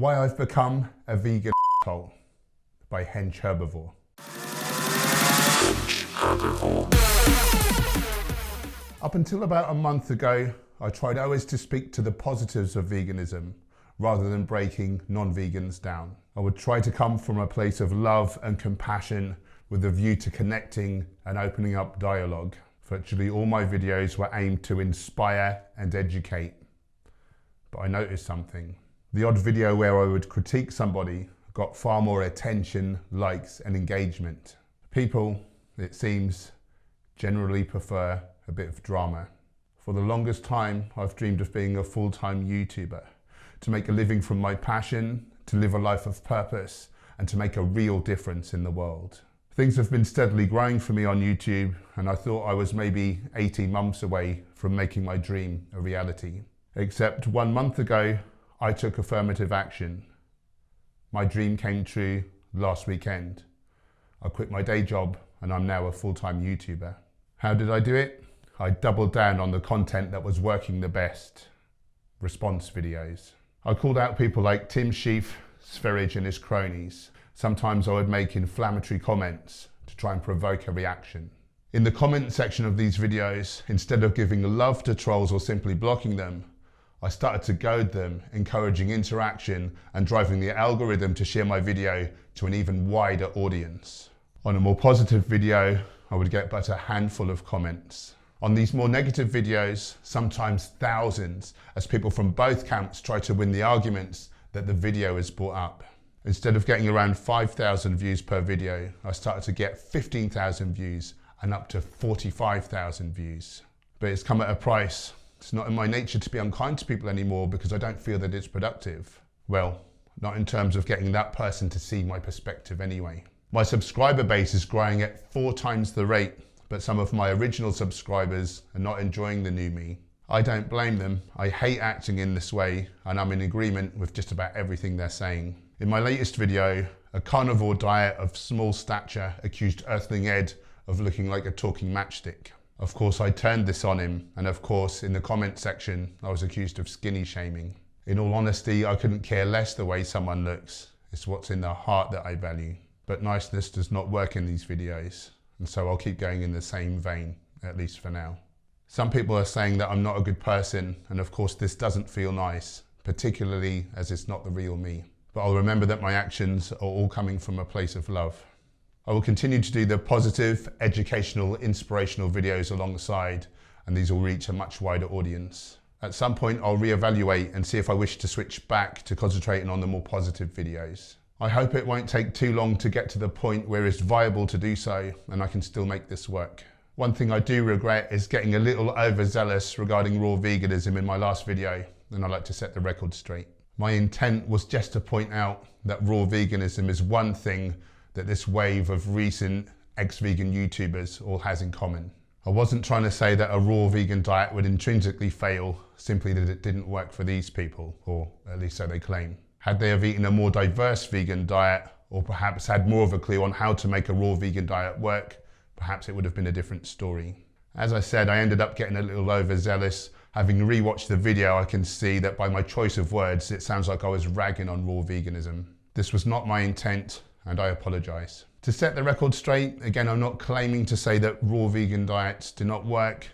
Why I've Become a Vegan Asshole by Hench Herbivore. Up until about a month ago, I tried always to speak to the positives of veganism rather than breaking non-vegans down. I would try to come from a place of love and compassion with a view to connecting and opening up dialogue. Virtually all my videos were aimed to inspire and educate. But I noticed something. The odd video where I would critique somebody got far more attention, likes and engagement. People, it seems, generally prefer a bit of drama. For the longest time, I've dreamed of being a full-time YouTuber, to make a living from my passion, to live a life of purpose, and to make a real difference in the world. Things have been steadily growing for me on YouTube, and I thought I was maybe 18 months away from making my dream a reality. Except 1 month ago, I took affirmative action. My dream came true last weekend. I quit my day job and I'm now a full-time YouTuber. How did I do it? I doubled down on the content that was working the best. Response videos. I called out people like Tim Sheaf, Sverige and his cronies. Sometimes I would make inflammatory comments to try and provoke a reaction. In the comment section of these videos, instead of giving love to trolls or simply blocking them, I started to goad them, encouraging interaction and driving the algorithm to share my video to an even wider audience. On a more positive video, I would get but a handful of comments. On these more negative videos, sometimes thousands, as people from both camps try to win the arguments that the video has brought up. Instead of getting around 5,000 views per video, I started to get 15,000 views and up to 45,000 views. But it's come at a price. It's not in my nature to be unkind to people anymore because I don't feel that it's productive. Well, not in terms of getting that person to see my perspective anyway. My subscriber base is growing at 4 times the rate, but some of my original subscribers are not enjoying the new me. I don't blame them. I hate acting in this way and I'm in agreement with just about everything they're saying. In my latest video, a carnivore diet of small stature accused Earthling Ed of looking like a talking matchstick. Of course, I turned this on him, and of course, in the comment section, I was accused of skinny shaming. In all honesty, I couldn't care less the way someone looks. It's what's in their heart that I value. But niceness does not work in these videos, and so I'll keep going in the same vein, at least for now. Some people are saying that I'm not a good person, and of course this doesn't feel nice, particularly as it's not the real me. But I'll remember that my actions are all coming from a place of love. I will continue to do the positive, educational, inspirational videos alongside, and these will reach a much wider audience. At some point, I'll reevaluate and see if I wish to switch back to concentrating on the more positive videos. I hope it won't take too long to get to the point where it's viable to do so, and I can still make this work. One thing I do regret is getting a little overzealous regarding raw veganism in my last video, and I'd like to set the record straight. My intent was just to point out that raw veganism is one thing that this wave of recent ex-vegan YouTubers all has in common. I wasn't trying to say that a raw vegan diet would intrinsically fail, simply that it didn't work for these people, or at least so they claim. Had they have eaten a more diverse vegan diet, or perhaps had more of a clue on how to make a raw vegan diet work, perhaps it would have been a different story. As I said, I ended up getting a little overzealous. Having rewatched the video, I can see that by my choice of words, it sounds like I was ragging on raw veganism. This was not my intent, and I apologise. To set the record straight, again, I'm not claiming to say that raw vegan diets do not work.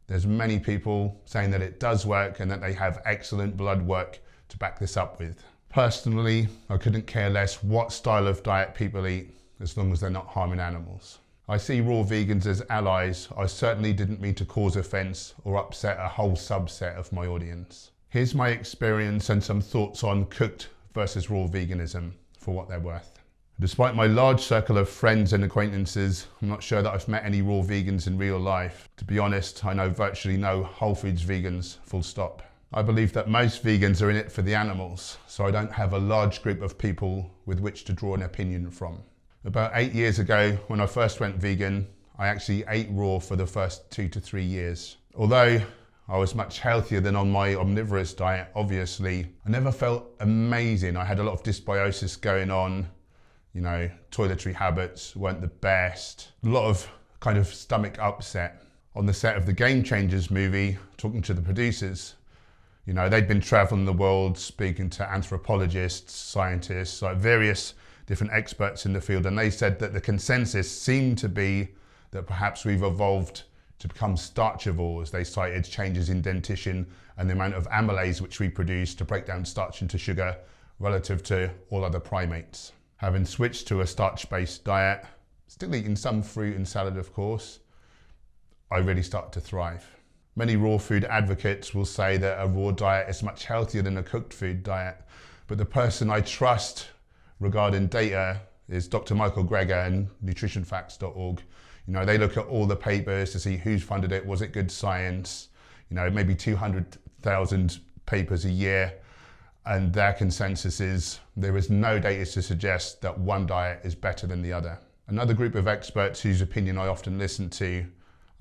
There's many people saying that it does work and that they have excellent blood work to back this up with. Personally, I couldn't care less what style of diet people eat, as long as they're not harming animals. I see raw vegans as allies. I certainly didn't mean to cause offence or upset a whole subset of my audience. Here's my experience and some thoughts on cooked versus raw veganism for what they're worth. Despite my large circle of friends and acquaintances, I'm not sure that I've met any raw vegans in real life. To be honest, I know virtually no Whole Foods vegans, full stop. I believe that most vegans are in it for the animals, so I don't have a large group of people with which to draw an opinion from. About 8 years ago, when I first went vegan, I actually ate raw for the first 2 to 3 years. Although I was much healthier than on my omnivorous diet, obviously, I never felt amazing. I had a lot of dysbiosis going on. You know, toiletry habits weren't the best. A lot of kind of stomach upset. On the set of the Game Changers movie, talking to the producers, You know, they'd been traveling the world speaking to anthropologists, scientists, like various different experts in the field, and they said that the consensus seemed to be that perhaps we've evolved to become starchivores. They cited changes in dentition and the amount of amylase which we produce to break down starch into sugar relative to all other primates. Having switched to a starch-based diet, still eating some fruit and salad of course, I really start to thrive. Many raw food advocates will say that a raw diet is much healthier than a cooked food diet, but the person I trust regarding data is Dr. Michael Greger and nutritionfacts.org. You know, they look at all the papers to see who's funded it, was it good science, you know, maybe 200,000 papers a year, and their consensus is there is no data to suggest that one diet is better than the other. Another group of experts whose opinion I often listen to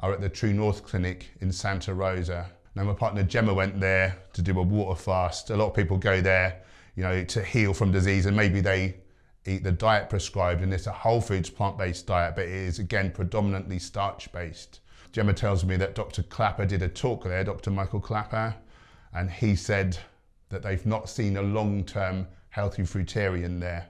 are at the True North Clinic in Santa Rosa. Now my partner Gemma went there to do a water fast. A lot of people go there, you know, to heal from disease, and maybe they eat the diet prescribed, and it's a whole foods plant-based diet, but it is again predominantly starch-based. Gemma tells me that Dr. Clapper did a talk there, Dr. Michael Clapper, and he said that they've not seen a long-term healthy fruitarian there.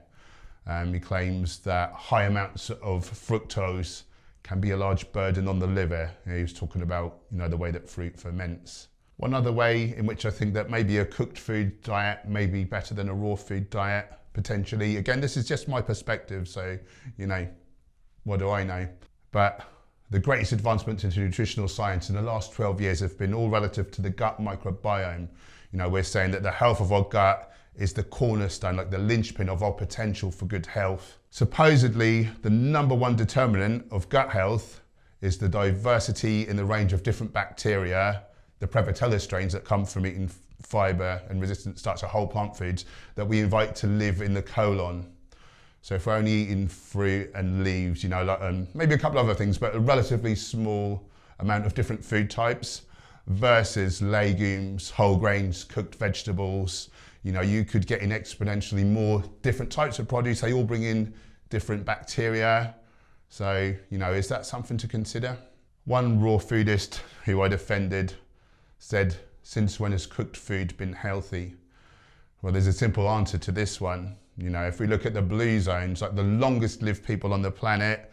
He claims that high amounts of fructose can be a large burden on the liver. He was talking about, you know, the way that fruit ferments. One other way in which I think that maybe a cooked food diet may be better than a raw food diet, potentially. Again, this is just my perspective, so, you know, what do I know? But the greatest advancements into nutritional science in the last 12 years have been all relative to the gut microbiome. You know, we're saying that the health of our gut is the cornerstone, like the linchpin of our potential for good health. Supposedly, the number one determinant of gut health is the diversity in the range of different bacteria, the Prevotella strains that come from eating fibre and resistant starch, whole plant foods, that we invite to live in the colon. So if we're only eating fruit and leaves, you know, like, maybe a couple other things, but a relatively small amount of different food types versus legumes, whole grains, cooked vegetables, you know, you could get in exponentially more different types of produce. They all bring in different bacteria. So, you know, is that something to consider? One raw foodist who I'd offended said, "Since when has cooked food been healthy?" Well, there's a simple answer to this one. You know, if we look at the blue zones, like the longest lived people on the planet,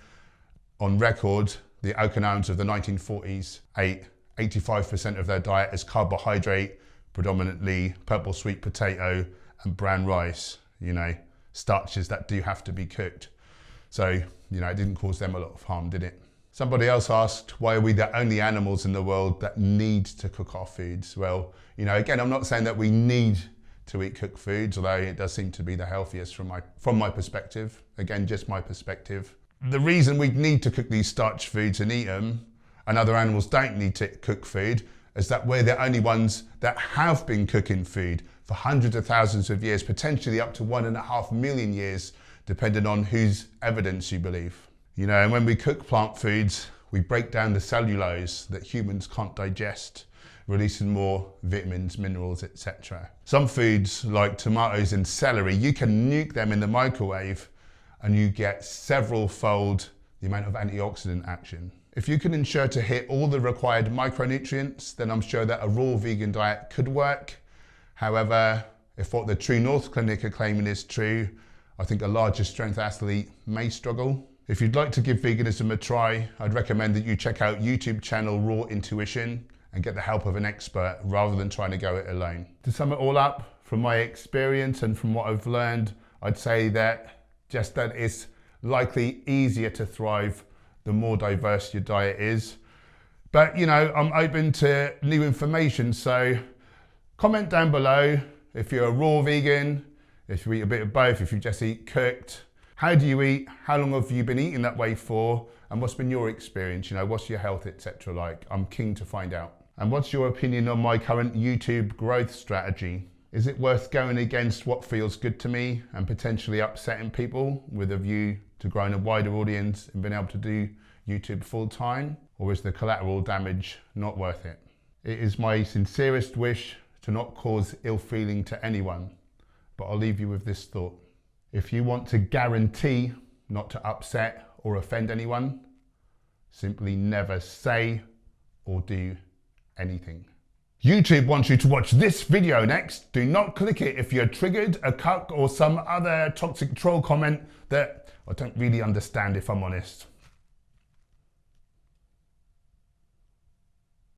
on record, the Okinawans of the 1940s ate 85% of their diet as carbohydrate, predominantly purple sweet potato and brown rice, you know, starches that do have to be cooked. So, you know, it didn't cause them a lot of harm, did it? Somebody else asked, why are we the only animals in the world that need to cook our foods? Well, you know, again, I'm not saying that we need to eat cooked foods, although it does seem to be the healthiest from my perspective. Again, just my perspective. The reason we need to cook these starch foods and eat them, and other animals don't need to cook food, is that we're the only ones that have been cooking food for hundreds of thousands of years, potentially up to 1.5 million years, depending on whose evidence you believe. You know, and when we cook plant foods, we break down the cellulose that humans can't digest, releasing more vitamins, minerals, etc. Some foods like tomatoes and celery, you can nuke them in the microwave and you get several-fold the amount of antioxidant action. If you can ensure to hit all the required micronutrients, then I'm sure that a raw vegan diet could work. However, if what the True North Clinic are claiming is true, I think a larger strength athlete may struggle. If you'd like to give veganism a try, I'd recommend that you check out YouTube channel Raw Intuition and get the help of an expert rather than trying to go it alone. To sum it all up, from my experience and from what I've learned, I'd say that it's likely easier to thrive the more diverse your diet is. But, you know, I'm open to new information, so comment down below if you're a raw vegan, if you eat a bit of both, if you just eat cooked. How do you eat? How long have you been eating that way for? And what's been your experience? You know, what's your health, etc. like? I'm keen to find out. And what's your opinion on my current YouTube growth strategy? Is it worth going against what feels good to me and potentially upsetting people with a view to growing a wider audience and being able to do YouTube full time? Or is the collateral damage not worth it? It is my sincerest wish to not cause ill feeling to anyone, but I'll leave you with this thought. If you want to guarantee not to upset or offend anyone, simply never say or do anything. YouTube wants you to watch this video next. Do not click it if you're triggered, a cuck or some other toxic troll comment that I don't really understand, if I'm honest.